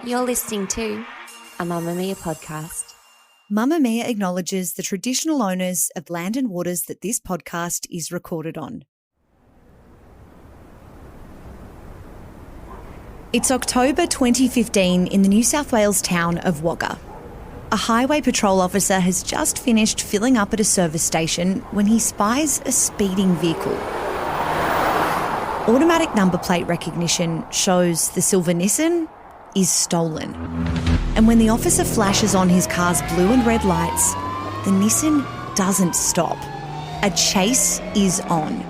You're listening to a Mamma Mia podcast. Mamma Mia acknowledges the traditional owners of land and waters that this podcast is recorded on. It's October 2015 in the New South Wales town of Wagga. A highway patrol officer has just finished filling up at a service station when he spies a speeding vehicle. Automatic number plate recognition shows the silver Nissan is stolen. And when the officer flashes on his car's blue and red lights, the Nissan doesn't stop. A chase is on.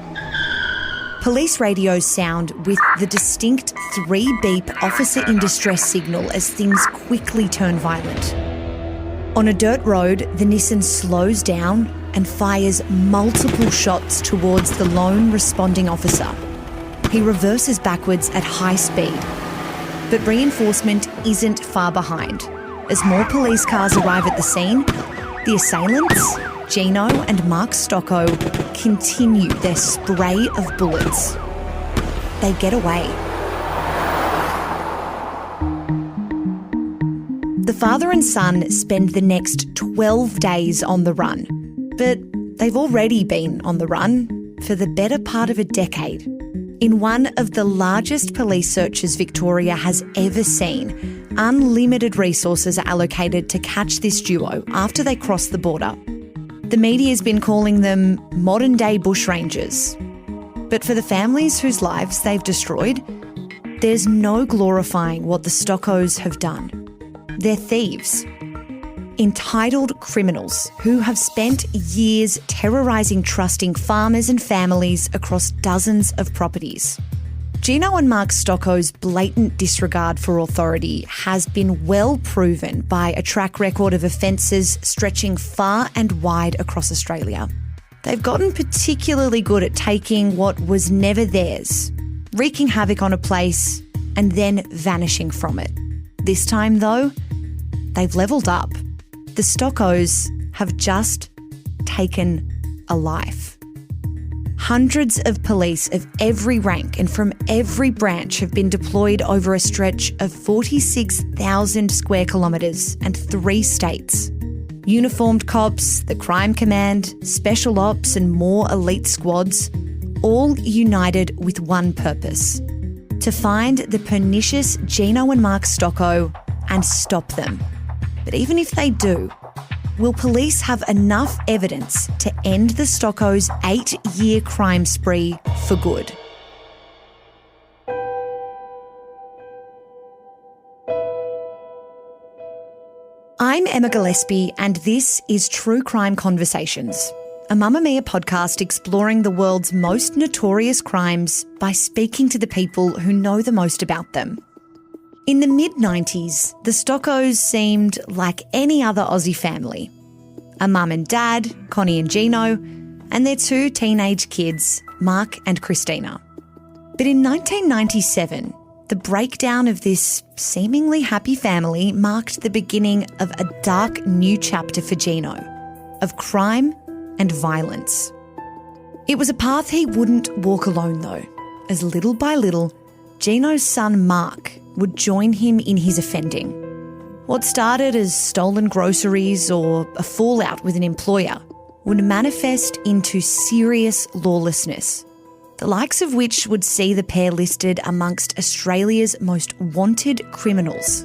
Police radios sound with the distinct 3-beep officer in distress signal as things quickly turn violent. On a dirt road, the Nissan slows down and fires multiple shots towards the lone responding officer. He reverses backwards at high speed. But reinforcement isn't far behind. As more police cars arrive at the scene, the assailants, Gino and Mark Stoccos, continue their spray of bullets. They get away. The father and son spend the next 12 days on the run, but they've already been on the run for the better part of a decade. In one of the largest police searches Victoria has ever seen, unlimited resources are allocated to catch this duo after they cross the border. The media's been calling them modern-day bushrangers. But for the families whose lives they've destroyed, there's no glorifying what the Stoccos have done. They're thieves. Entitled criminals who have spent years terrorising trusting farmers and families across dozens of properties. Gino and Mark Stoccos' blatant disregard for authority has been well proven by a track record of offences stretching far and wide across Australia. They've gotten particularly good at taking what was never theirs, wreaking havoc on a place and then vanishing from it. This time, though, they've levelled up. The Stoccos have just taken a life. Hundreds of police of every rank and from every branch have been deployed over a stretch of 46,000 square kilometres and 3 states. Uniformed cops, the crime command, special ops and more elite squads, all united with one purpose: to find the pernicious Gino and Mark Stoccos and stop them. But even if they do, will police have enough evidence to end the Stoccos' 8-year crime spree for good? I'm Emma Gillespie and this is True Crime Conversations, a Mamma Mia podcast exploring the world's most notorious crimes by speaking to the people who know the most about them. In the mid-90s, the Stoccos seemed like any other Aussie family. A mum and dad, Connie and Gino, and their 2 teenage kids, Mark and Christina. But in 1997, the breakdown of this seemingly happy family marked the beginning of a dark new chapter for Gino, of crime and violence. It was a path he wouldn't walk alone though, as little by little, Gino's son Mark would join him in his offending. What started as stolen groceries or a fallout with an employer would manifest into serious lawlessness, the likes of which would see the pair listed amongst Australia's most wanted criminals.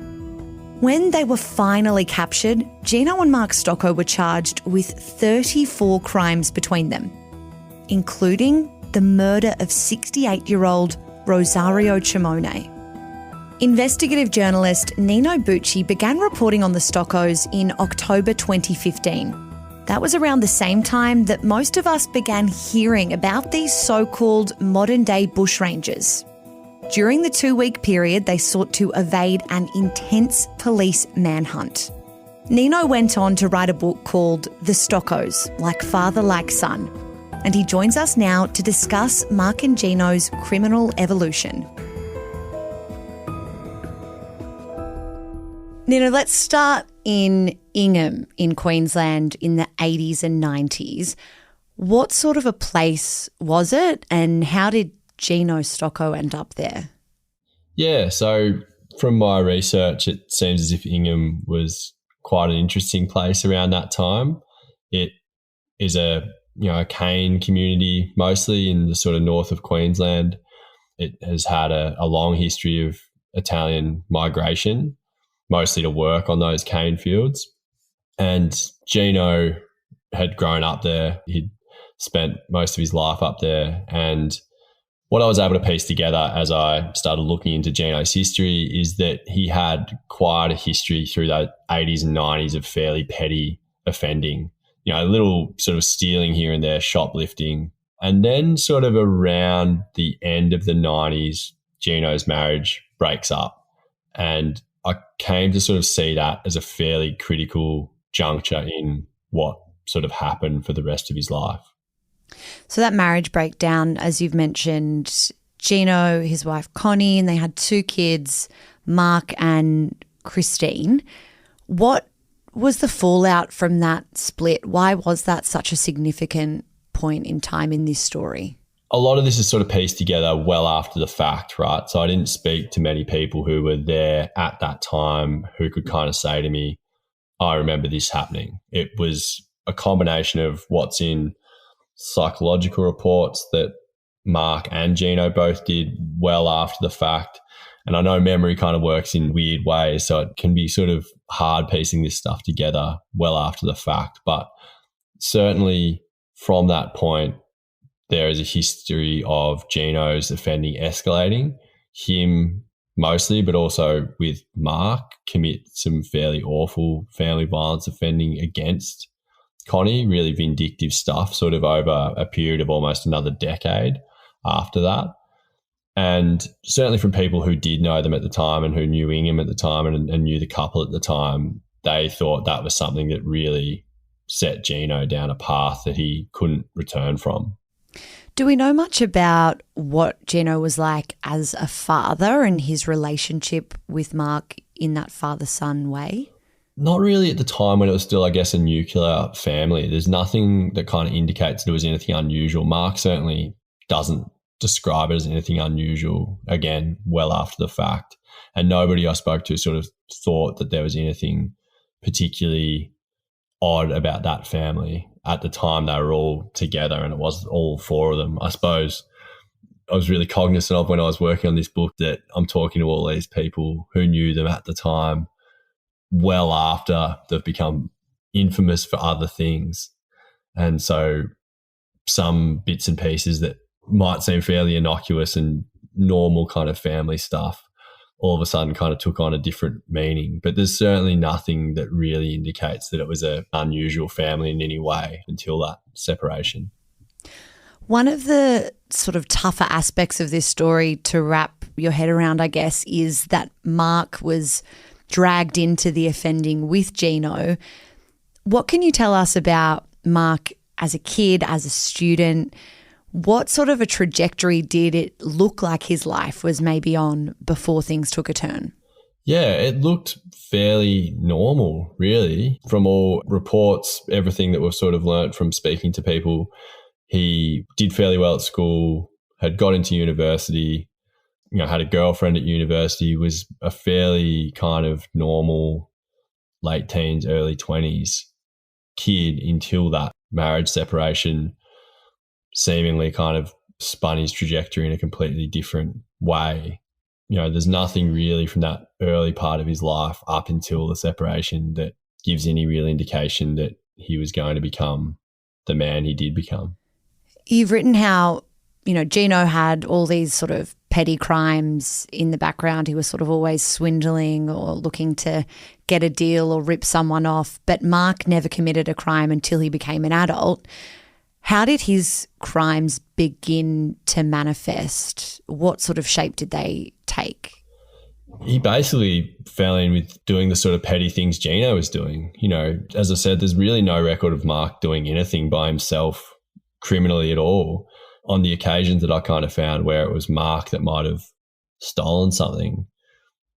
When they were finally captured, Gino and Mark Stoccos were charged with 34 crimes between them, including the murder of 68-year-old Rosario Chimone. Investigative journalist Nino Bucci began reporting on the Stoccos in October 2015. That was around the same time that most of us began hearing about these so-called modern-day bushrangers. During the 2-week period, they sought to evade an intense police manhunt. Nino went on to write a book called The Stoccos, Like Father, Like Son, and he joins us now to discuss Mark and Gino's criminal evolution. Nino, let's start in Ingham in Queensland in the 80s and 90s. What sort of a place was it and how did Gino Stoccos end up there? Yeah, so from my research, it seems as if Ingham was quite an interesting place around that time. It is a cane community, mostly in the sort of north of Queensland. It has had a long history of Italian migration, mostly to work on those cane fields. And Gino had grown up there. He'd spent most of his life up there. And what I was able to piece together as I started looking into Gino's history is that he had quite a history through the 80s and 90s of fairly petty offending, a little sort of stealing here and there, shoplifting. And then sort of around the end of the 90s, Gino's marriage breaks up. And I came to sort of see that as a fairly critical juncture in what sort of happened for the rest of his life. So that marriage breakdown, as you've mentioned, Gino, his wife Connie, and they had 2 kids, Mark and Christine. What was the fallout from that split? Why was that such a significant point in time in this story? A lot of this is sort of pieced together well after the fact, right? So I didn't speak to many people who were there at that time who could kind of say to me, I remember this happening. It was a combination of what's in psychological reports that Mark and Gino both did well after the fact. And I know memory kind of works in weird ways, so it can be sort of hard piecing this stuff together well after the fact. But certainly from that point, there is a history of Gino's offending escalating, him mostly, but also with Mark, commit some fairly awful family violence offending against Connie, really vindictive stuff sort of over a period of almost another decade after that. And certainly from people who did know them at the time and who knew Ingham at the time and knew the couple at the time, they thought that was something that really set Gino down a path that he couldn't return from. Do we know much about what Gino was like as a father and his relationship with Mark in that father-son way? Not really at the time when it was still, I guess, a nuclear family. There's nothing that kind of indicates there was anything unusual. Mark certainly doesn't describe it as anything unusual, again, well after the fact. And nobody I spoke to sort of thought that there was anything particularly odd about that family. At the time, they were all together and it was all 4 of them. I suppose I was really cognizant of when I was working on this book that I'm talking to all these people who knew them at the time well after they've become infamous for other things. And so some bits and pieces that might seem fairly innocuous and normal kind of family stuff all of a sudden kind of took on a different meaning. But there's certainly nothing that really indicates that it was an unusual family in any way until that separation. One of the sort of tougher aspects of this story to wrap your head around, I guess, is that Mark was dragged into the offending with Gino. What can you tell us about Mark as a kid, as a student? What sort of a trajectory did it look like his life was maybe on before things took a turn? Yeah, it looked fairly normal, really. From all reports, everything that we've sort of learnt from speaking to people, he did fairly well at school, had got into university, had a girlfriend at university, was a fairly kind of normal late teens, early 20s kid until that marriage separation seemingly kind of spun his trajectory in a completely different way. There's nothing really from that early part of his life up until the separation that gives any real indication that he was going to become the man he did become. You've written how, Gino had all these sort of petty crimes in the background. He was sort of always swindling or looking to get a deal or rip someone off. But Mark never committed a crime until he became an adult. How did his crimes begin to manifest? What sort of shape did they take? He basically fell in with doing the sort of petty things Gino was doing. As I said, there's really no record of Mark doing anything by himself criminally at all. On the occasions that I kind of found where it was Mark that might have stolen something,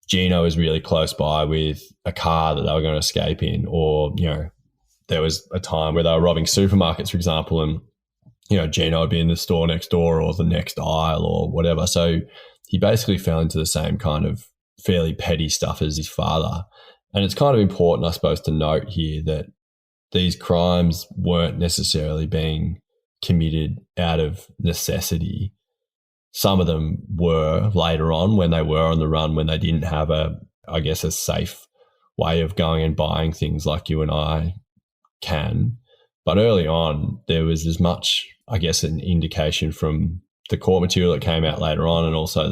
Gino was really close by with a car that they were going to escape in, or, there was a time where they were robbing supermarkets, for example, and, Gino would be in the store next door or the next aisle or whatever. So he basically fell into the same kind of fairly petty stuff as his father. And it's kind of important, I suppose, to note here that these crimes weren't necessarily being committed out of necessity. Some of them were later on when they were on the run, when they didn't have a safe way of going and buying things like you and I can. But early on, there was as much, I guess, an indication from the court material that came out later on, and also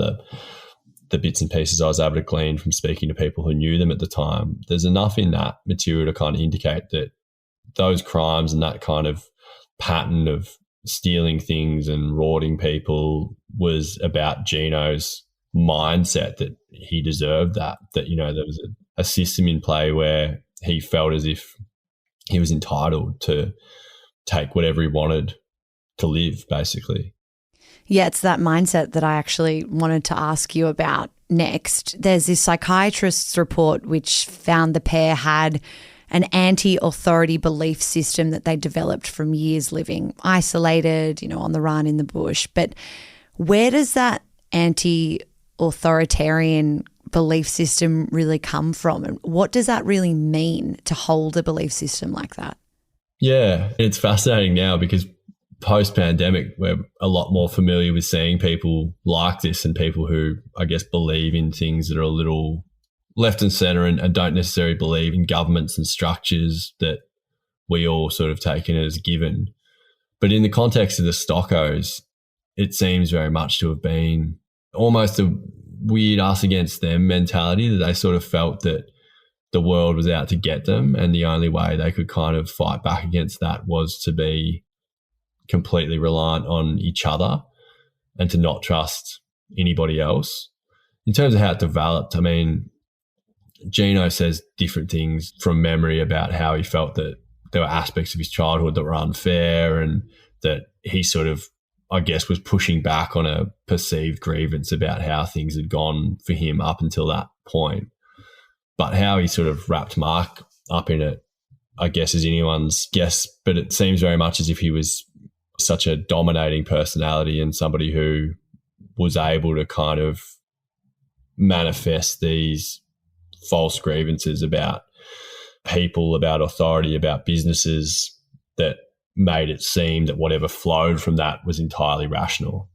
the bits and pieces I was able to glean from speaking to people who knew them at the time. There's enough in that material to kind of indicate that those crimes and that kind of pattern of stealing things and rorting people was about Gino's mindset, that he deserved that, there was a system in play where he felt as if he was entitled to take whatever he wanted to live, basically. Yeah, it's that mindset that I actually wanted to ask you about next. There's this psychiatrist's report which found the pair had an anti-authority belief system that they developed from years living isolated, on the run in the bush. But where does that anti-authoritarian belief system really come from? And what does that really mean to hold a belief system like that? Yeah, it's fascinating now because post-pandemic, we're a lot more familiar with seeing people like this and people who, I guess, believe in things that are a little left and centre and don't necessarily believe in governments and structures that we all sort of taken as given. But in the context of the Stoccos, it seems very much to have been almost a weird us against them mentality, that they sort of felt that the world was out to get them, and the only way they could kind of fight back against that was to be completely reliant on each other and to not trust anybody else. In terms of how it developed, I mean, Gino says different things from memory about how he felt that there were aspects of his childhood that were unfair, and that he sort of, I guess, was pushing back on a perceived grievance about how things had gone for him up until that point. But how he sort of wrapped Mark up in it, I guess, is anyone's guess. But it seems very much as if he was such a dominating personality and somebody who was able to kind of manifest these false grievances about people, about authority, about businesses, that made it seem that whatever flowed from that was entirely rational.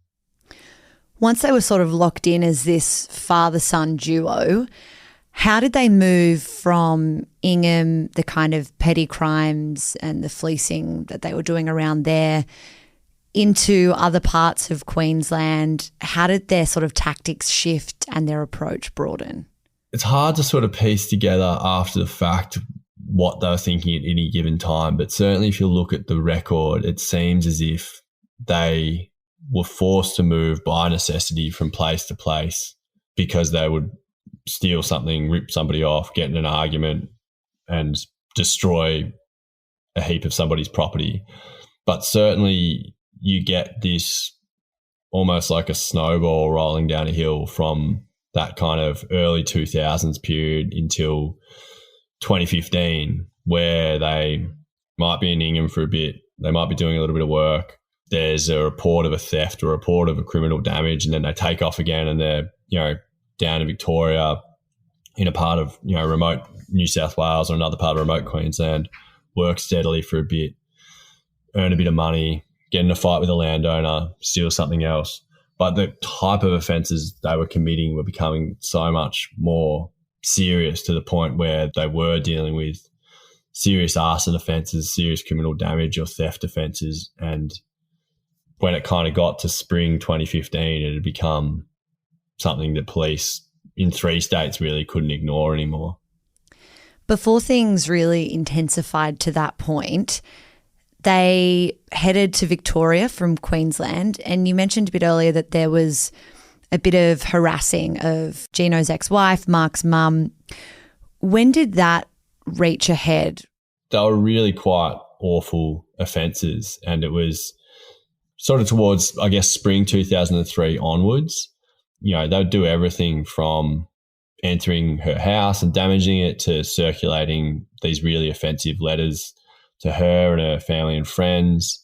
Once they were sort of locked in as this father-son duo, how did they move from Ingham, the kind of petty crimes and the fleecing that they were doing around there, into other parts of Queensland? How did their sort of tactics shift and their approach broaden? It's hard to sort of piece together after the fact what they were thinking at any given time, but certainly if you look at the record, it seems as if they were forced to move by necessity from place to place because they would steal something, rip somebody off, get in an argument and destroy a heap of somebody's property. But certainly you get this almost like a snowball rolling down a hill from that kind of early 2000s period until 2015, where they might be in Ingham for a bit, they might be doing a little bit of work, there's a report of a theft or a report of a criminal damage, and then they take off again and they're, down in Victoria in a part of, remote New South Wales or another part of remote Queensland, work steadily for a bit, earn a bit of money, get in a fight with a landowner, steal something else. But the type of offences they were committing were becoming so much more serious, to the point where they were dealing with serious arson offences, serious criminal damage or theft offences. And when it kind of got to spring 2015, it had become something that police in 3 states really couldn't ignore anymore. Before things really intensified to that point, they headed to Victoria from Queensland, and you mentioned a bit earlier that there was a bit of harassing of Gino's ex-wife, Mark's mum. When did that reach a head? They were really quite awful offences, and it was sort of towards, I guess, spring 2003 onwards. They would do everything from entering her house and damaging it to circulating these really offensive letters to her and her family and friends.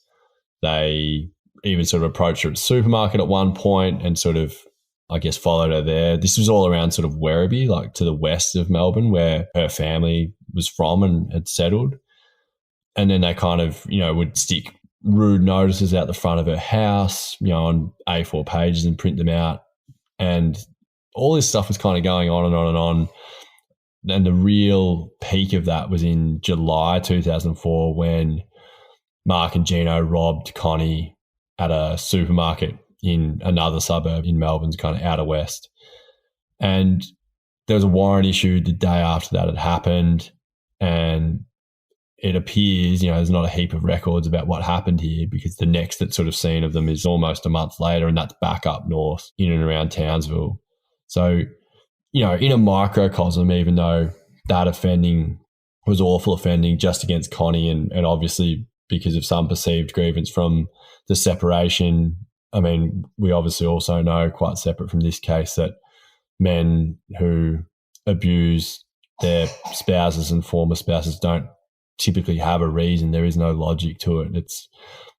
They even sort of approached her at the supermarket at one point and sort of I guess, followed her there. This was all around sort of Werribee, like to the west of Melbourne, where her family was from and had settled. And then they kind of, would stick rude notices out the front of her house, on A4 pages and print them out. And all this stuff was kind of going on and on and on. And the real peak of that was in July 2004 when Mark and Gino robbed Connie at a supermarket in another suburb in Melbourne's kind of outer west. And there was a warrant issued the day after that had happened. And it appears, there's not a heap of records about what happened here, because the next that's sort of seen of them is almost a month later, and that's back up north in and around Townsville. So, in a microcosm, even though that offending was awful offending just against Connie and obviously because of some perceived grievance from the separation, I mean, we obviously also know, quite separate from this case, that men who abuse their spouses and former spouses don't typically have a reason. There is no logic to it. It's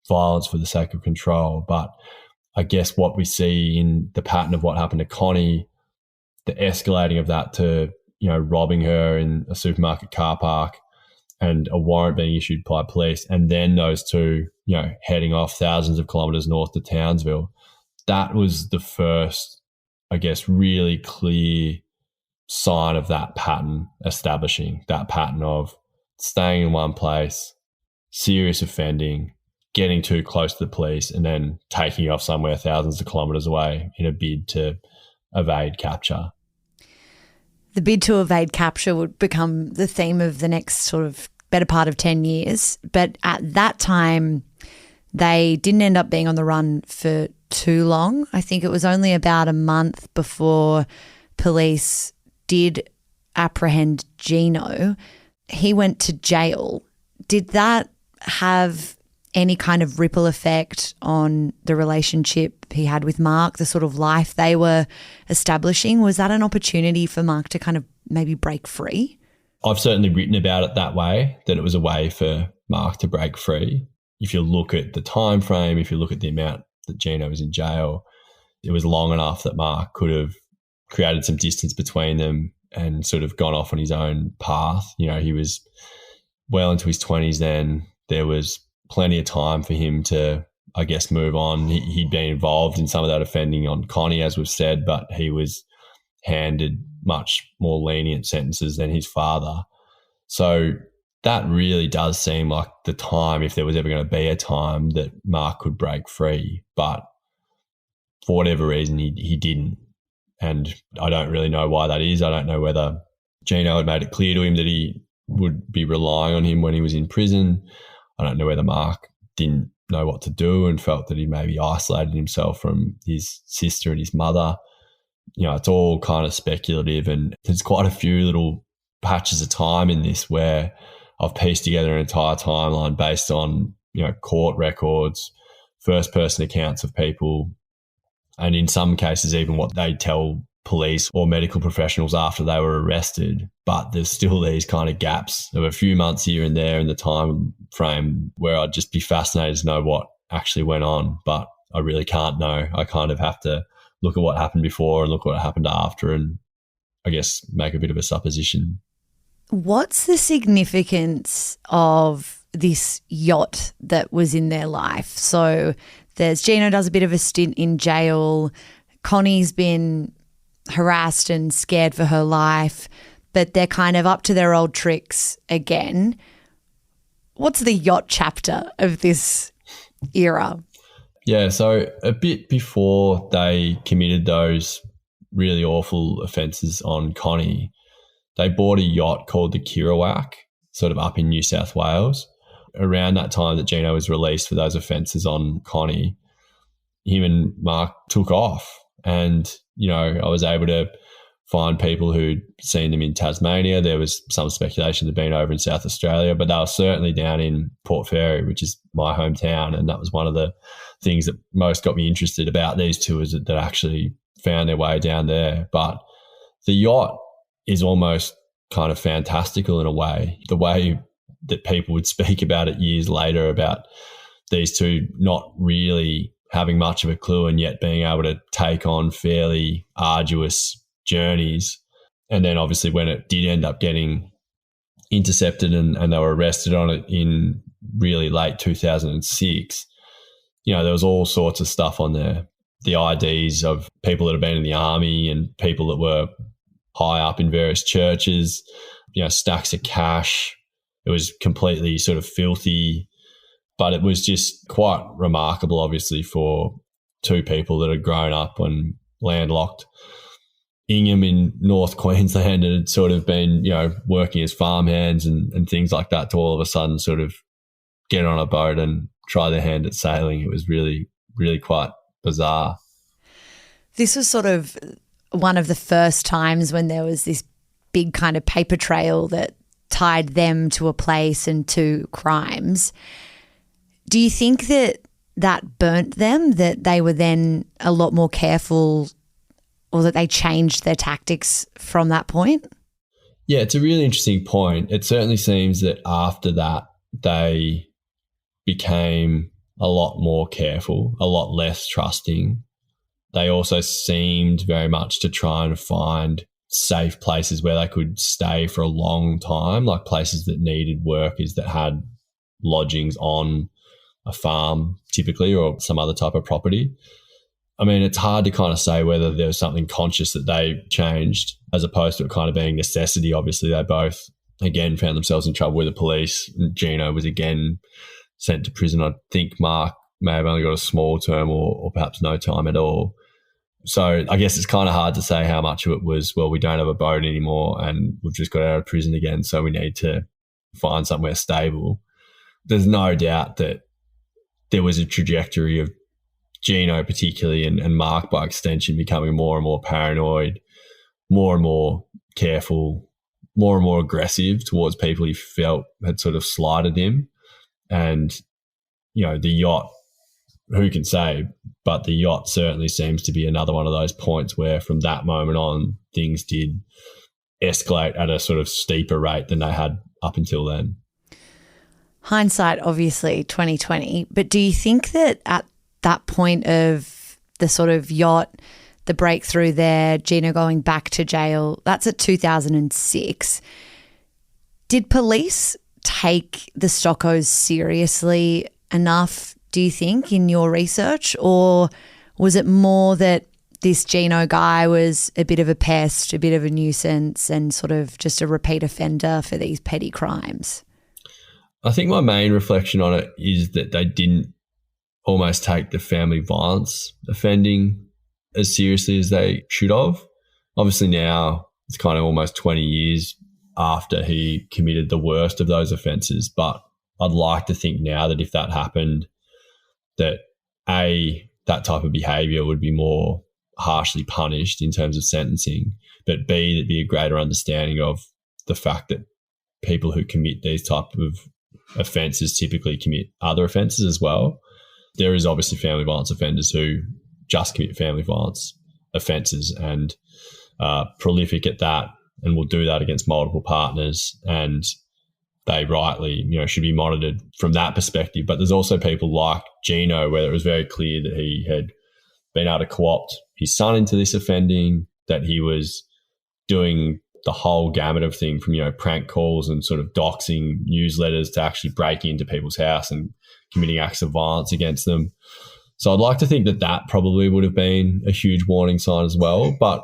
violence for the sake of control. But I guess what we see in the pattern of what happened to Connie, the escalating of that to, robbing her in a supermarket car park and a warrant being issued by police, and then those two, heading off thousands of kilometres north to Townsville, that was the first, I guess, really clear sign of that pattern establishing, that pattern of staying in one place, serious offending, getting too close to the police, and then taking off somewhere thousands of kilometres away in a bid to evade capture. The bid to evade capture would become the theme of the next sort of better part of 10 years. But at that time, they didn't end up being on the run for too long. I think it was only about a month before police did apprehend Gino. He went to jail. Did that have any kind of ripple effect on the relationship he had with Mark, the sort of life they were establishing? Was that an opportunity for Mark to kind of maybe break free? I've certainly written about it that way, that it was a way for Mark to break free. If you look at the time frame, if you look at the amount that Gino was in jail, it was long enough that Mark could have created some distance between them and sort of gone off on his own path. He was well into his 20s then. There was plenty of time for him to, I guess, move on. He'd been involved in some of that offending on Connie, as we've said, but he was handed much more lenient sentences than his father. So that really does seem like the time, if there was ever going to be a time, that Mark could break free. But for whatever reason, he didn't. And I don't really know why that is. I don't know whether Gino had made it clear to him that he would be relying on him when he was in prison. I don't know whether Mark didn't know what to do and felt that he maybe isolated himself from his sister and his mother. It's all kind of speculative, and there's quite a few little patches of time in this where I've pieced together an entire timeline based on, court records, first-person accounts of people, and in some cases even what they tell police or medical professionals after they were arrested. But there's still these kind of gaps of a few months here and there in the time frame where I'd just be fascinated to know what actually went on. But I really can't know. I kind of have to look at what happened before and look at what happened after and, I guess, make a bit of a supposition. What's the significance of this yacht that was in their life? So there's Gino does a bit of a stint in jail. Connie's been harassed and scared for her life, but they're kind of up to their old tricks again. What's the yacht chapter of this era? Yeah, so a bit before they committed those really awful offences on Connie, they bought a yacht called the Kirawak, sort of up in New South Wales. Around that time that Gino was released for those offences on Connie, him and Mark took off. And, I was able to find people who'd seen them in Tasmania. There was some speculation they'd been over in South Australia, but they were certainly down in Port Fairy, which is my hometown. And that was one of the things that most got me interested about these tours, that actually found their way down there. But the yacht is almost kind of fantastical in a way. The way that people would speak about it years later, about these two not really having much of a clue and yet being able to take on fairly arduous journeys. And then obviously when it did end up getting intercepted and they were arrested on it in really late 2006, there was all sorts of stuff on there. The IDs of people that had been in the army and people that were high up in various churches, stacks of cash. It was completely sort of filthy, but it was just quite remarkable, obviously, for two people that had grown up on landlocked Ingham in North Queensland and had sort of been, working as farmhands and things like that, to all of a sudden sort of get on a boat and try their hand at sailing. It was really, really quite bizarre. This was sort of one of the first times when there was this big kind of paper trail that tied them to a place and to crimes. Do you think that burnt them, that they were then a lot more careful, or that they changed their tactics from that point? Yeah, it's a really interesting point. It certainly seems that after that, they became a lot more careful, a lot less trusting. They also seemed very much to try and find safe places where they could stay for a long time, like places that needed workers that had lodgings on a farm typically, or some other type of property. I mean, it's hard to kind of say whether there was something conscious that they changed as opposed to it kind of being necessity. Obviously, they both, again, found themselves in trouble with the police. Gino was again sent to prison. I think Mark may have only got a small term or perhaps no time at all. So I guess it's kind of hard to say how much of it was, well, we don't have a boat anymore and we've just got out of prison again, so we need to find somewhere stable. There's no doubt that there was a trajectory of Gino particularly and Mark by extension becoming more and more paranoid, more and more careful, more and more aggressive towards people he felt had sort of slighted him. And, the yacht, who can say, but the yacht certainly seems to be another one of those points where from that moment on things did escalate at a sort of steeper rate than they had up until then. Hindsight, obviously, 2020, but do you think that at that point of the sort of yacht, the breakthrough there, Gino going back to jail, that's at 2006. Did police take the Stoccos seriously enough, do you think, in your research? Or was it more that this Gino guy was a bit of a pest, a bit of a nuisance, and sort of just a repeat offender for these petty crimes? I think my main reflection on it is that they didn't almost take the family violence offending as seriously as they should have. Obviously now it's kind of almost 20 years after he committed the worst of those offences, but I'd like to think now that if that happened, that A, that type of behaviour would be more harshly punished in terms of sentencing, but B, there'd be a greater understanding of the fact that people who commit these type of offences typically commit other offences as well. There is obviously family violence offenders who just commit family violence offences and prolific at that, and will do that against multiple partners, and they rightly, should be monitored from that perspective. But there's also people like Gino, where it was very clear that he had been able to co-opt his son into this offending, that he was doing the whole gamut of thing from, prank calls and sort of doxing newsletters to actually breaking into people's house and committing acts of violence against them. So I'd like to think that that probably would have been a huge warning sign as well. But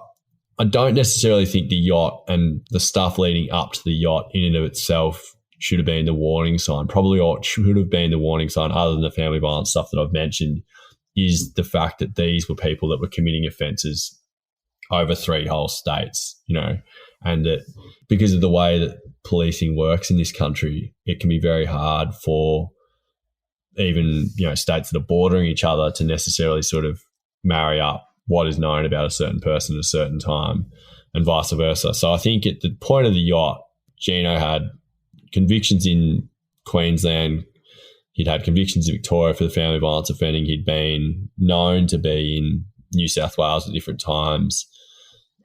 I don't necessarily think the yacht and the stuff leading up to the yacht in and of itself should have been the warning sign. Probably what should have been the warning sign, other than the family violence stuff that I've mentioned, is the fact that these were people that were committing offences over 3 whole states, and that because of the way that policing works in this country, it can be very hard for even, states that are bordering each other to necessarily sort of marry up what is known about a certain person at a certain time and vice versa. So I think at the point of the yacht, Gino had convictions in Queensland. He'd had convictions in Victoria for the family violence offending. He'd been known to be in New South Wales at different times.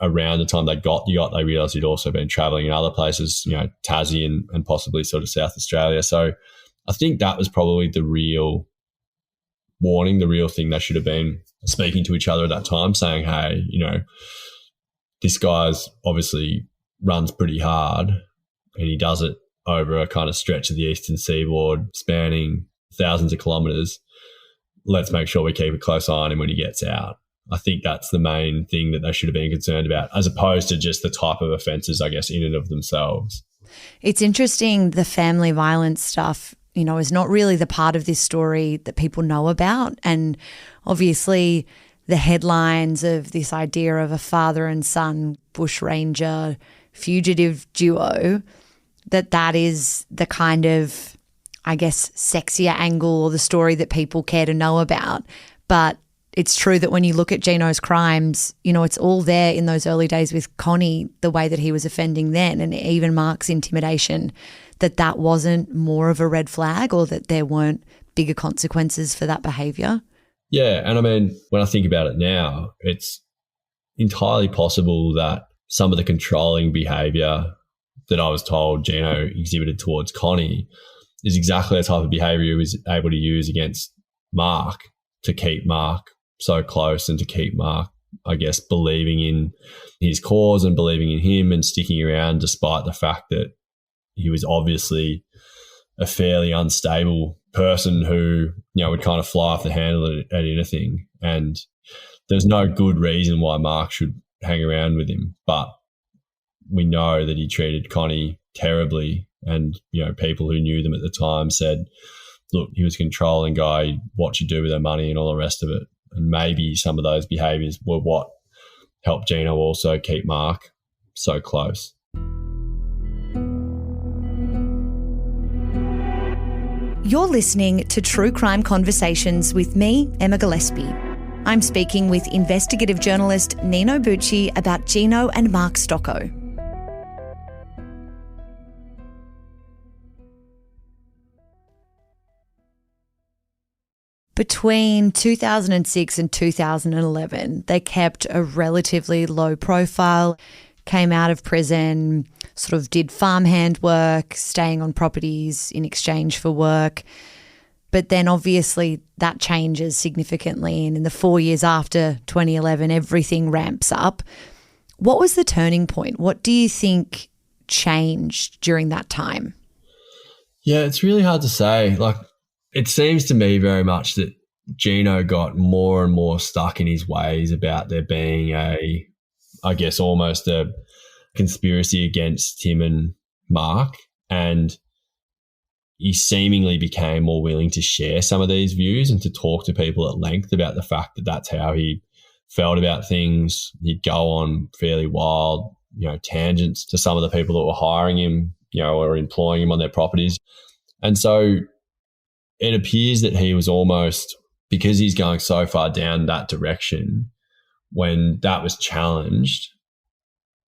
Around the time they got the yacht, they realised he'd also been travelling in other places, Tassie and possibly sort of South Australia. So I think that was probably the real warning. The real thing, they should have been speaking to each other at that time, saying, hey, this guy's obviously runs pretty hard and he does it over a kind of stretch of the eastern seaboard spanning thousands of kilometres. Let's make sure we keep a close eye on him when he gets out. I think that's the main thing that they should have been concerned about, as opposed to just the type of offences, I guess, in and of themselves. It's interesting, the family violence stuff, is not really the part of this story that people know about. And obviously the headlines of this idea of a father and son bushranger fugitive duo, that is the kind of, I guess, sexier angle or the story that people care to know about. But it's true that when you look at Gino's crimes, it's all there in those early days with Connie, the way that he was offending then, and even Mark's intimidation, that wasn't more of a red flag, or that there weren't bigger consequences for that behaviour. Yeah, and I mean, when I think about it now, it's entirely possible that some of the controlling behaviour that I was told Gino exhibited towards Connie is exactly the type of behaviour he was able to use against Mark, to keep Mark so close and to keep Mark, I guess, believing in his cause and believing in him and sticking around despite the fact that he was obviously a fairly unstable person who, would kind of fly off the handle at anything. And there's no good reason why Mark should hang around with him. But we know that he treated Connie terribly, and, people who knew them at the time said, look, he was a controlling guy, what you do with their money and all the rest of it. And maybe some of those behaviours were what helped Gino also keep Mark so close. You're listening to True Crime Conversations with me, Emma Gillespie. I'm speaking with investigative journalist Nino Bucci about Gino and Mark Stoccos. Between 2006 and 2011, they kept a relatively low profile, came out of prison, sort of did farmhand work, staying on properties in exchange for work. But then obviously that changes significantly, and in the 4 years after 2011, everything ramps up. What was the turning point? What do you think changed during that time? Yeah, it's really hard to say. It seems to me very much that Gino got more and more stuck in his ways about there being almost a conspiracy against him and Mark, and he seemingly became more willing to share some of these views and to talk to people at length about the fact that that's how he felt about things. He'd go on fairly wild, tangents to some of the people that were hiring him, or employing him on their properties. And so it appears that he was almost, because he's going so far down that direction, when that was challenged,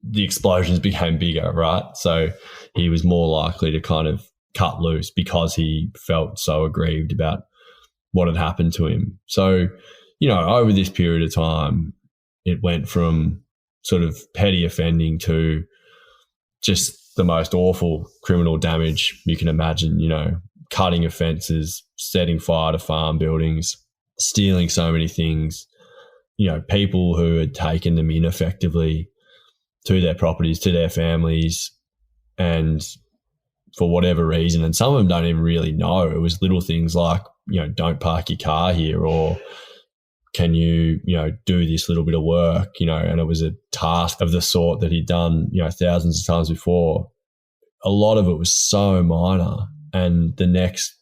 the explosions became bigger, right? So he was more likely to kind of cut loose because he felt so aggrieved about what had happened to him. So, over this period of time, it went from sort of petty offending to just the most awful criminal damage you can imagine, cutting offences, setting fire to farm buildings, stealing so many things, people who had taken them in effectively to their properties, to their families, and for whatever reason, and some of them don't even really know. It was little things like, don't park your car here, or can you, do this little bit of work, and it was a task of the sort that he'd done, thousands of times before. A lot of it was so minor, and the next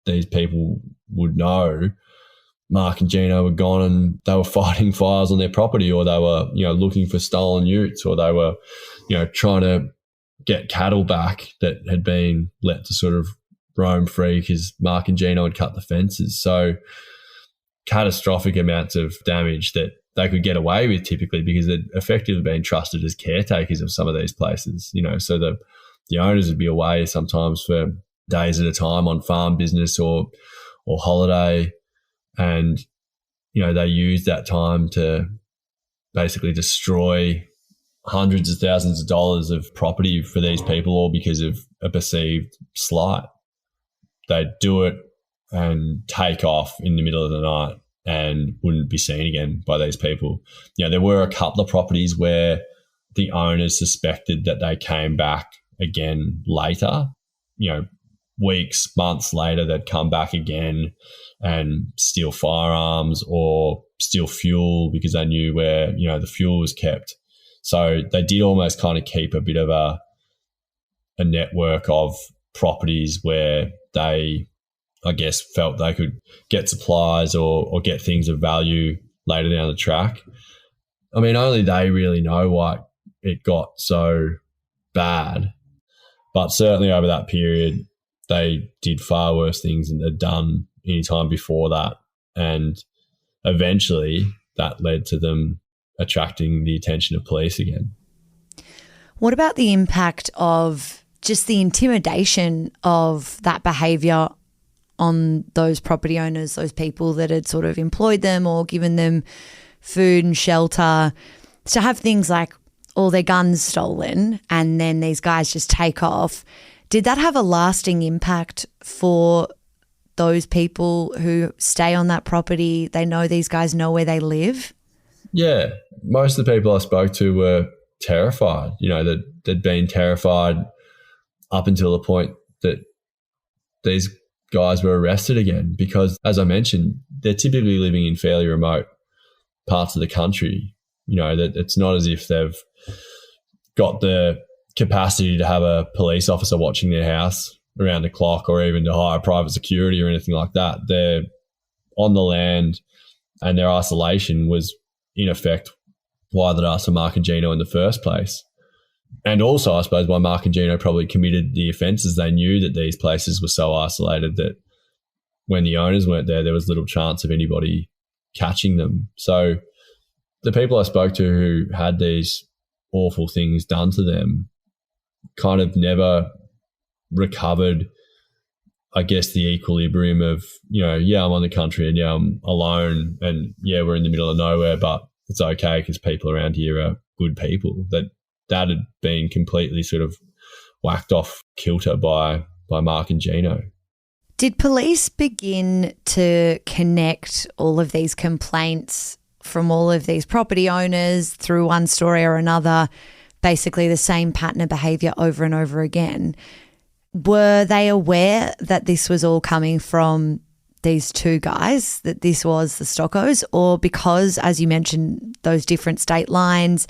these people would know, Mark and Gino were gone and they were fighting fires on their property, or they were, looking for stolen utes, or they were, trying to get cattle back that had been let to sort of roam free because Mark and Gino had cut the fences. So catastrophic amounts of damage that they could get away with typically because they'd effectively been trusted as caretakers of some of these places, so the owners would be away sometimes for days at a time on farm business or holiday. And, they used that time to basically destroy hundreds of thousands of dollars of property for these people, all because of a perceived slight. They'd do it and take off in the middle of the night and wouldn't be seen again by these people. There were a couple of properties where the owners suspected that they came back again later, weeks, months later, they'd come back again and steal firearms or steal fuel because they knew where, the fuel was kept. So they did almost kind of keep a bit of a network of properties where they, I guess, felt they could get supplies or get things of value later down the track. I mean, only they really know why it got so bad. But certainly over that period, they did far worse things than they'd done any time before that. And eventually that led to them attracting the attention of police again. What about the impact of just the intimidation of that behaviour on those property owners, those people that had sort of employed them or given them food and shelter, to have things like all their guns stolen and then these guys just take off? Did that have a lasting impact for those people who stay on that property? They know these guys know where they live? Yeah. Most of the people I spoke to were terrified, that they'd been terrified up until the point that these guys were arrested again, because, as I mentioned, they're typically living in fairly remote parts of the country. That it's not as if they've got the capacity to have a police officer watching their house around the clock or even to hire private security or anything like that. They're on the land, and their isolation was, in effect, why they'd asked for Mark and Gino in the first place. And also, I suppose, why Mark and Gino probably committed the offences. They knew that these places were so isolated that when the owners weren't there, there was little chance of anybody catching them. So the people I spoke to who had these awful things done to them kind of never recovered, I guess, the equilibrium of, I'm on the country and I'm alone and we're in the middle of nowhere, but it's okay because people around here are good people. That had been completely sort of whacked off kilter by Mark and Gino. Did police begin to connect all of these complaints from all of these property owners through one story or another, basically the same pattern of behaviour over and over again? Were they aware that this was all coming from these two guys, that this was the Stoccos, or because, as you mentioned, those different state lines,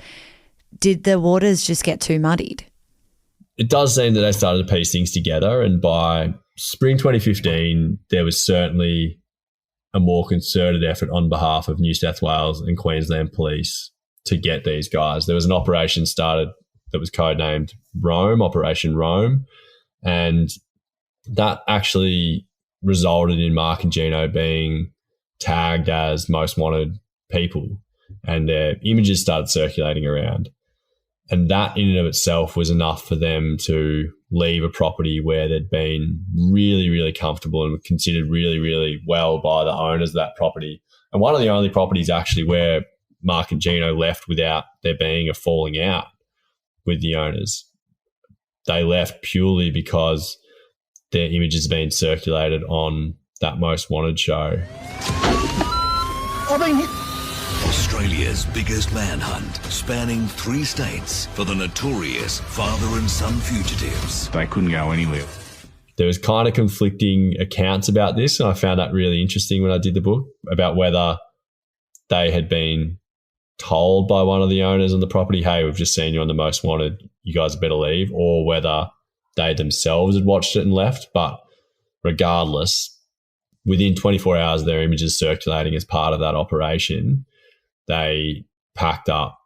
did the waters just get too muddied? It does seem that they started to piece things together, and by spring 2015, there was certainly a more concerted effort on behalf of New South Wales and Queensland police to get these guys. There was an operation started that was codenamed Rome, Operation Rome, and that actually resulted in Mark and Gino being tagged as most wanted people, and their images started circulating around. And that in and of itself was enough for them to leave a property where they'd been really, really comfortable and considered really, really well by the owners of that property. And one of the only properties actually where Mark and Gino left without there being a falling out with the owners. They left purely because their images had been circulated on that Most Wanted show. Australia's biggest manhunt, spanning 3 states for the notorious father and son fugitives. They couldn't go anywhere. There was kind of conflicting accounts about this, and I found that really interesting when I did the book, about whether they had been told by one of the owners on the property, hey, we've just seen you on the Most Wanted, you guys better leave, or whether they themselves had watched it and left. But regardless, within 24 hours of their images circulating as part of that operation, they packed up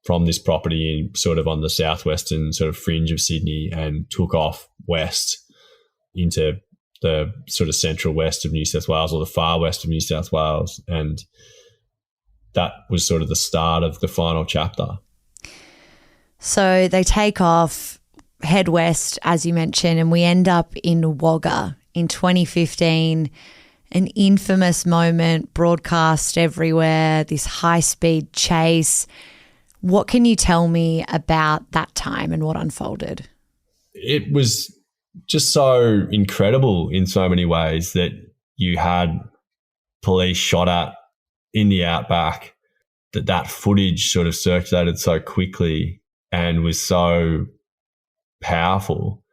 from this property in sort of on the southwestern sort of fringe of Sydney and took off west into the sort of central west of New South Wales, or the far west of New South Wales. And that was sort of the start of the final chapter. So they take off, head west, as you mentioned, and we end up in Wagga in 2015. An infamous moment broadcast everywhere, this high-speed chase. What can you tell me about that time and what unfolded? It was just so incredible in so many ways that you had police shot at in the outback, that footage sort of circulated so quickly and was so powerful.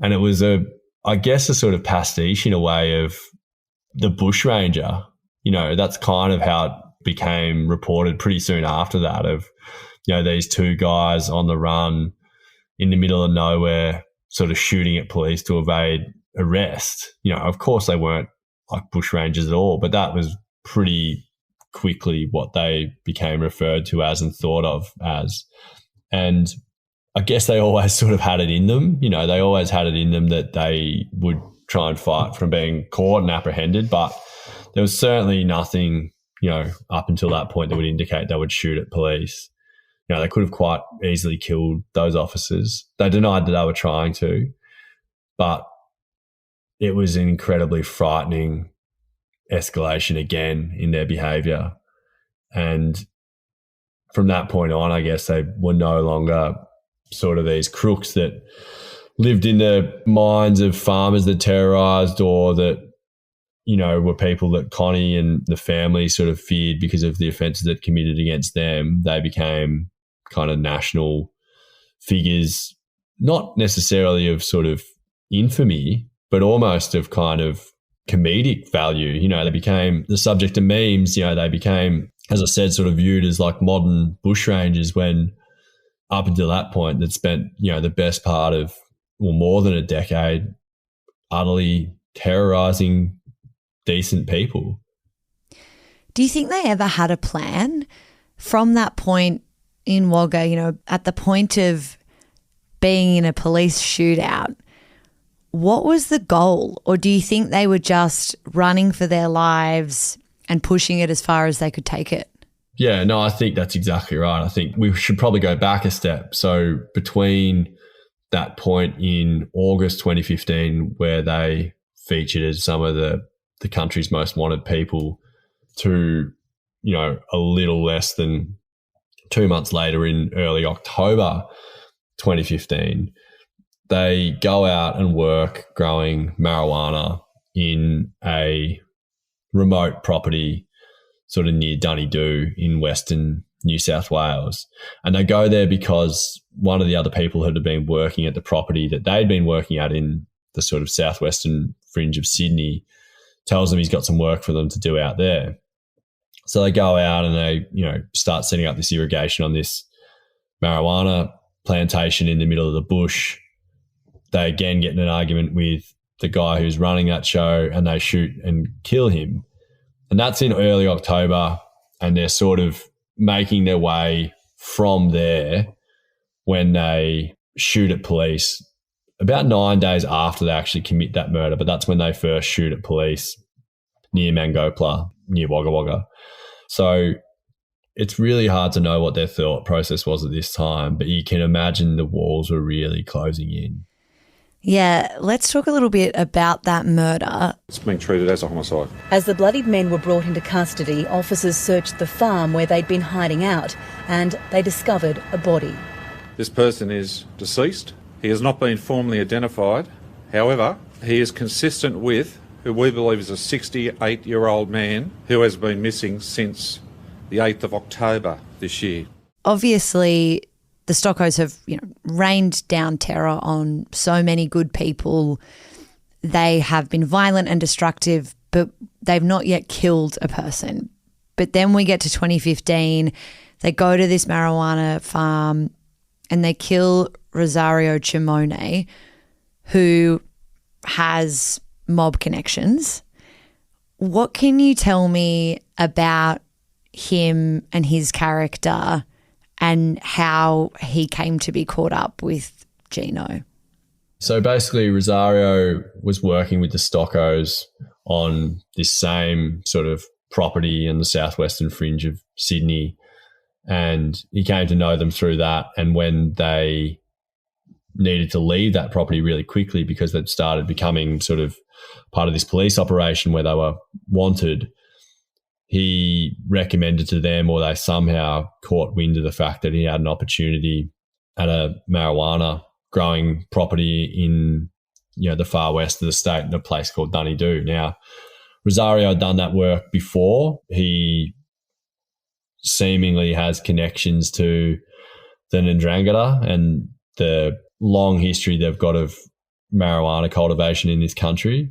And it was I guess a sort of pastiche in a way of the bushranger. That's kind of how it became reported pretty soon after that, of, these two guys on the run in the middle of nowhere sort of shooting at police to evade arrest. Of course they weren't like bushrangers at all, but that was pretty quickly what they became referred to as and thought of as. And I guess they always sort of had it in them. They always had it in them that they would try and fight from being caught and apprehended, but there was certainly nothing, up until that point that would indicate they would shoot at police. They could have quite easily killed those officers. They denied that they were trying to, but it was an incredibly frightening escalation again in their behaviour. And from that point on, I guess they were no longer sort of these crooks that lived in the minds of farmers that terrorised, or that, were people that Connie and the family sort of feared because of the offences that committed against them. They became kind of national figures, not necessarily of sort of infamy, but almost of kind of comedic value. They became the subject of memes. They became, as I said, sort of viewed as like modern bushrangers, when up until that point they'd spent, the best part of, well, more than a decade utterly terrorising decent people. Do you think they ever had a plan from that point in Wagga, at the point of being in a police shootout? What was the goal? Or do you think they were just running for their lives and pushing it as far as they could take it? Yeah, no, I think that's exactly right. I think we should probably go back a step. So between that point in August 2015, where they featured as some of the country's most wanted people, to, a little less than 2 months later in early October 2015, they go out and work growing marijuana in a remote property sort of near Dunedoo in Western New South Wales. And they go there because one of the other people who had been working at the property that they'd been working at in the sort of southwestern fringe of Sydney tells them he's got some work for them to do out there. So they go out and they, start setting up this irrigation on this marijuana plantation in the middle of the bush. They again get in an argument with the guy who's running that show, and they shoot and kill him. And that's in early October, and they're sort of making their way from there when they shoot at police about 9 days after they actually commit that murder. But that's when they first shoot at police near Mangopla, near Wagga Wagga. So it's really hard to know what their thought process was at this time, but you can imagine the walls were really closing in. Yeah, let's talk a little bit about that murder. It's been treated as a homicide. As the bloodied men were brought into custody, officers searched the farm where they'd been hiding out, and they discovered a body. This person is deceased. He has not been formally identified. However, he is consistent with who we believe is a 68-year-old man who has been missing since the 8th of October this year. Obviously, the Stoccos have, rained down terror on so many good people. They have been violent and destructive, but they've not yet killed a person. But then we get to 2015, they go to this marijuana farm and they kill Rosario Chimone, who has mob connections. What can you tell me about him and his character and how he came to be caught up with Gino? So basically, Rosario was working with the Stoccos on this same sort of property in the southwestern fringe of Sydney, and he came to know them through that. And when they needed to leave that property really quickly because they'd started becoming sort of part of this police operation where they were wanted, he recommended to them, or they somehow caught wind of the fact that he had an opportunity at a marijuana growing property in the far west of the state in a place called Dunedoo. Now, Rosario had done that work before. He seemingly has connections to the Ndrangheta and the long history they've got of marijuana cultivation in this country.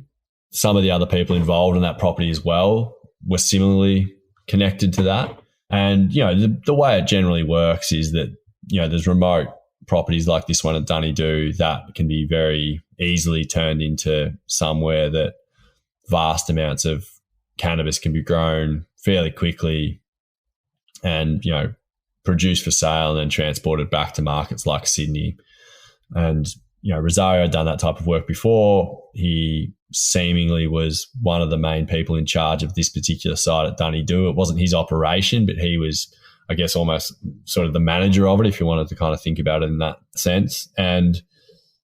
Some of the other people involved in that property as well were similarly connected to that. And, the way it generally works is that, there's remote properties like this one at Dunedoo that can be very easily turned into somewhere that vast amounts of cannabis can be grown fairly quickly and, produced for sale and then transported back to markets like Sydney. And, Rosario had done that type of work before. He seemingly was one of the main people in charge of this particular site at Dunedoo. It wasn't his operation, but he was, I guess, almost sort of the manager of it, if you wanted to kind of think about it in that sense. And,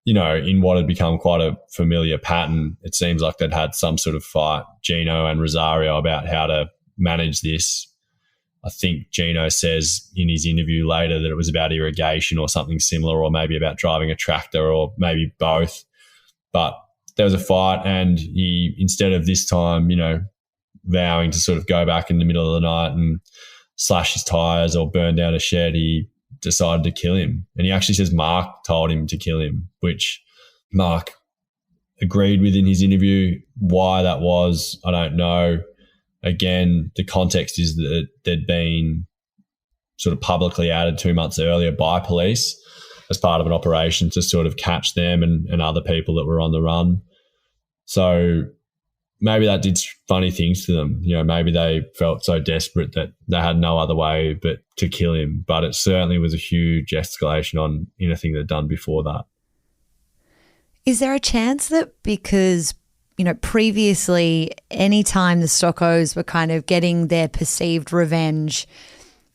in what had become quite a familiar pattern, it seems like they'd had some sort of fight, Gino and Rosario, about how to manage this. I think Gino says in his interview later that it was about irrigation or something similar, or maybe about driving a tractor, or maybe both. But there was a fight, and he, instead of this time, vowing to sort of go back in the middle of the night and slash his tires or burn down a shed, he decided to kill him. And he actually says Mark told him to kill him, which Mark agreed with in his interview. Why that was, I don't know. Again, the context is that they'd been sort of publicly outed 2 months earlier by police as part of an operation to sort of catch them and other people that were on the run. So maybe that did funny things to them. Maybe they felt so desperate that they had no other way but to kill him. But it certainly was a huge escalation on anything they'd done before that. Is there a chance that because, previously any time the Stoccos were kind of getting their perceived revenge,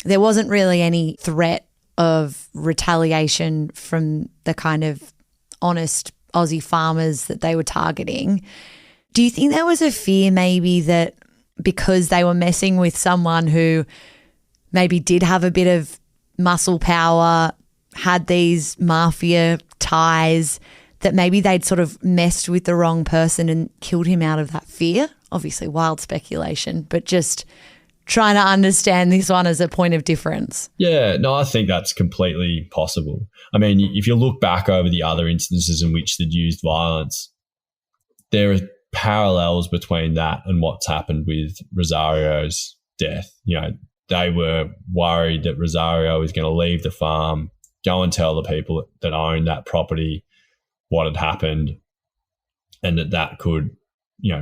there wasn't really any threat of retaliation from the kind of honest Aussie farmers that they were targeting? Do you think there was a fear maybe that because they were messing with someone who maybe did have a bit of muscle power, had these mafia ties, that maybe they'd sort of messed with the wrong person and killed him out of that fear? Obviously wild speculation, but just trying to understand this one as a point of difference. Yeah, no, I think that's completely possible. I mean, if you look back over the other instances in which they'd used violence, there are parallels between that and what's happened with Rosario's death. They were worried that Rosario was going to leave the farm, go and tell the people that owned that property what had happened, and that could,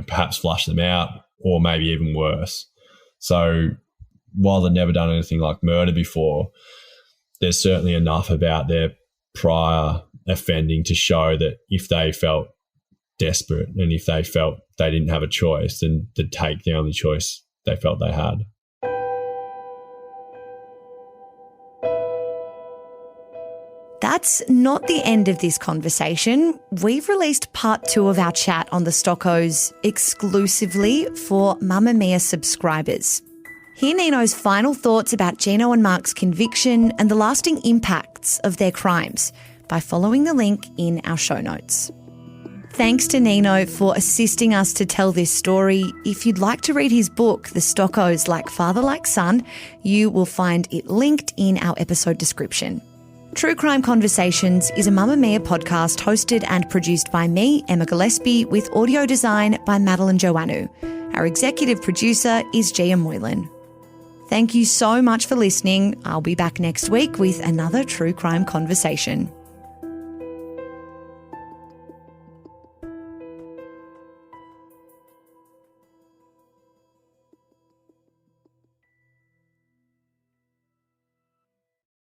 perhaps flush them out, or maybe even worse. So while they'd never done anything like murder before, there's certainly enough about their prior offending to show that if they felt desperate and if they felt they didn't have a choice, then they'd take the only choice they felt they had. That's not the end of this conversation. We've released part 2 of our chat on the Stoccos exclusively for Mamma Mia subscribers. Hear Nino's final thoughts about Gino and Mark's conviction and the lasting impacts of their crimes by following the link in our show notes. Thanks to Nino for assisting us to tell this story. If you'd like to read his book, The Stoccos Like Father Like Son, you will find it linked in our episode description. True Crime Conversations is a Mamma Mia podcast hosted and produced by me, Emma Gillespie, with audio design by Madeline Joannou. Our executive producer is Gia Moylan. Thank you so much for listening. I'll be back next week with another True Crime Conversation.